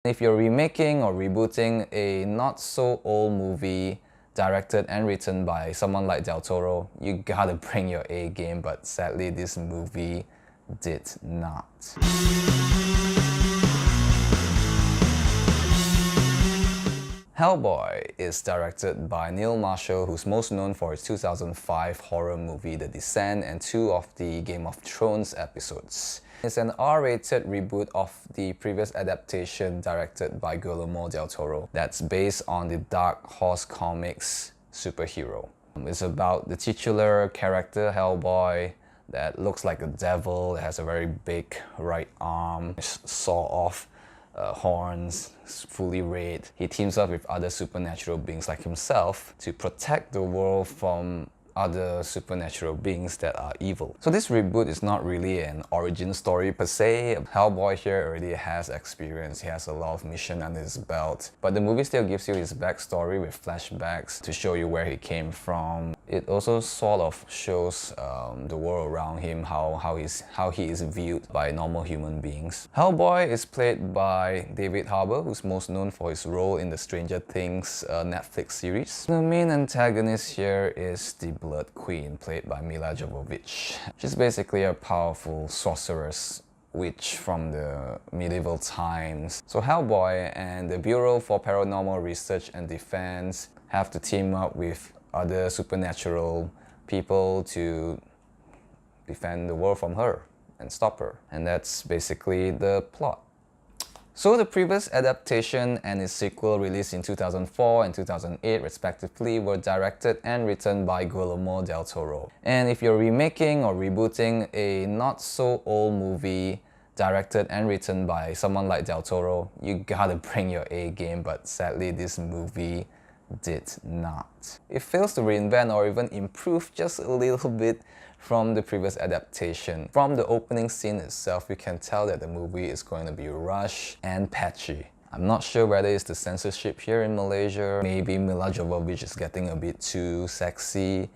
If you're remaking or rebooting a not-so-old movie directed and written by someone like Del Toro, you gotta bring your A game, but sadly this movie did not. Hellboy is directed by Neil Marshall, who's most known for his 2005 horror movie The Descent and two of the Game of Thrones episodes. It's an R-rated reboot of the previous adaptation directed by Guillermo del Toro that's based on the Dark Horse Comics superhero. It's about the titular character Hellboy that looks like a devil, that has a very big right arm, saw-off horns, fully red. He teams up with other supernatural beings like himself to protect the world from other supernatural beings that are evil. So this reboot is not really an origin story per se. Hellboy here already has experience, he has a lot of mission under his belt, but the movie still gives you his backstory with flashbacks to show you where he came from. It also sort of shows the world around him, how he is viewed by normal human beings. Hellboy is played by David Harbour, who's most known for his role in the Stranger Things Netflix series. The main antagonist here is the Blood Queen, played by Mila Jovovich. She's basically a powerful sorceress witch from the medieval times. So Hellboy and the Bureau for Paranormal Research and Defense have to team up with other supernatural people to defend the world from her and stop her. And that's basically the plot. So the previous adaptation and its sequel, released in 2004 and 2008 respectively, were directed and written by Guillermo del Toro. And if you're remaking or rebooting a not-so-old movie directed and written by someone like Del Toro, you gotta bring your A game, but sadly this movie did not. It fails to reinvent or even improve just a little bit from the previous adaptation. From the opening scene itself, you can tell that the movie is going to be rushed and patchy. I'm not sure whether it's the censorship here in Malaysia, maybe Mila Jovovich is getting a bit too sexy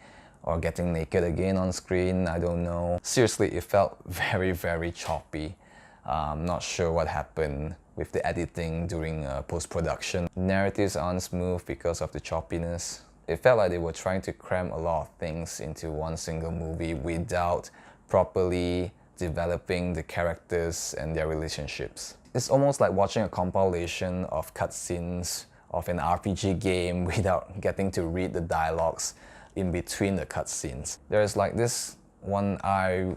or getting naked again on screen, I don't know. Seriously, it felt very choppy. I'm not sure what happened with the editing during post-production. Narratives aren't smooth because of the choppiness. It felt like they were trying to cram a lot of things into one single movie without properly developing the characters and their relationships. It's almost like watching a compilation of cutscenes of an RPG game without getting to read the dialogues in between the cutscenes. There's like this one-eye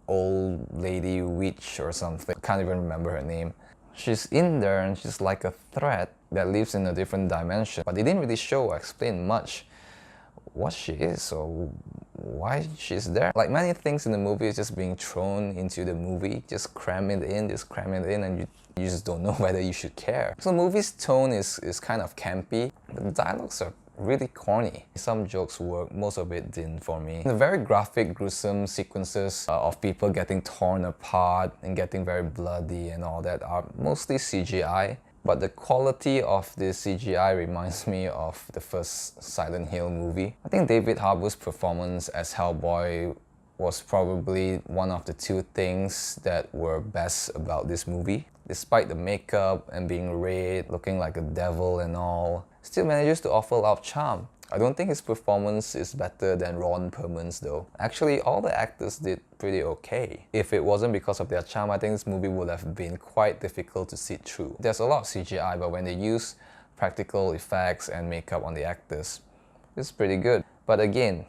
old lady witch or something, I can't even remember her name. She's in there and she's like a threat that lives in a different dimension, but they didn't really show or explain much what she is or why she's there. Like many things in the movie is just being thrown into the movie, just cram it in, and you just don't know whether you should care. So the movie's tone is kind of campy, but the dialogues are really corny. Some jokes work, most of it didn't for me. The very graphic, gruesome sequences of people getting torn apart and getting very bloody and all that are mostly CGI. But the quality of the CGI reminds me of the first Silent Hill movie. I think David Harbour's performance as Hellboy was probably one of the two things that were best about this movie. Despite the makeup and being red, looking like a devil and all, still manages to offer a lot of charm. I don't think his performance is better than Ron Perlman's though. Actually, all the actors did pretty okay. If it wasn't because of their charm, I think this movie would have been quite difficult to sit through. There's a lot of CGI, but when they use practical effects and makeup on the actors, it's pretty good. But again,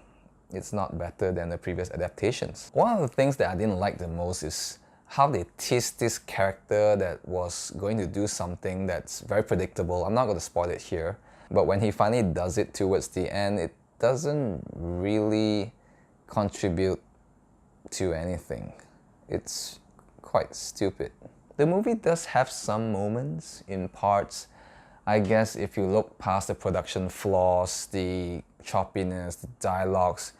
it's not better than the previous adaptations. One of the things that I didn't like the most is how they teased this character that was going to do something that's very predictable. I'm not going to spoil it here, but when he finally does it towards the end, it doesn't really contribute to anything. It's quite stupid. The movie does have some moments in parts. I guess if you look past the production flaws, the choppiness, the dialogues,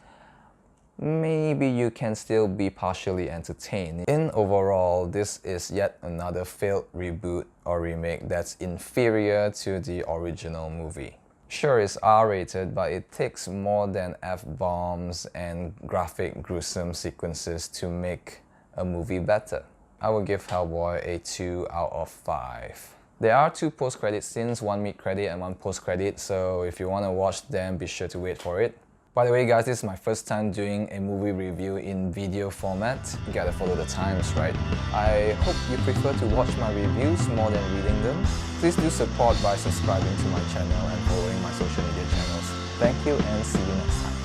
maybe you can still be partially entertained. In overall, this is yet another failed reboot or remake that's inferior to the original movie. Sure, it's R-rated, but it takes more than F-bombs and graphic, gruesome sequences to make a movie better. I would give Hellboy a 2 out of 5. There are 2 post-credit scenes, one mid-credit and one post-credit, so if you want to watch them, be sure to wait for it. By the way guys, this is my first time doing a movie review in video format. You gotta follow the times, right? I hope you prefer to watch my reviews more than reading them. Please do support by subscribing to my channel and following my social media channels. Thank you and see you next time.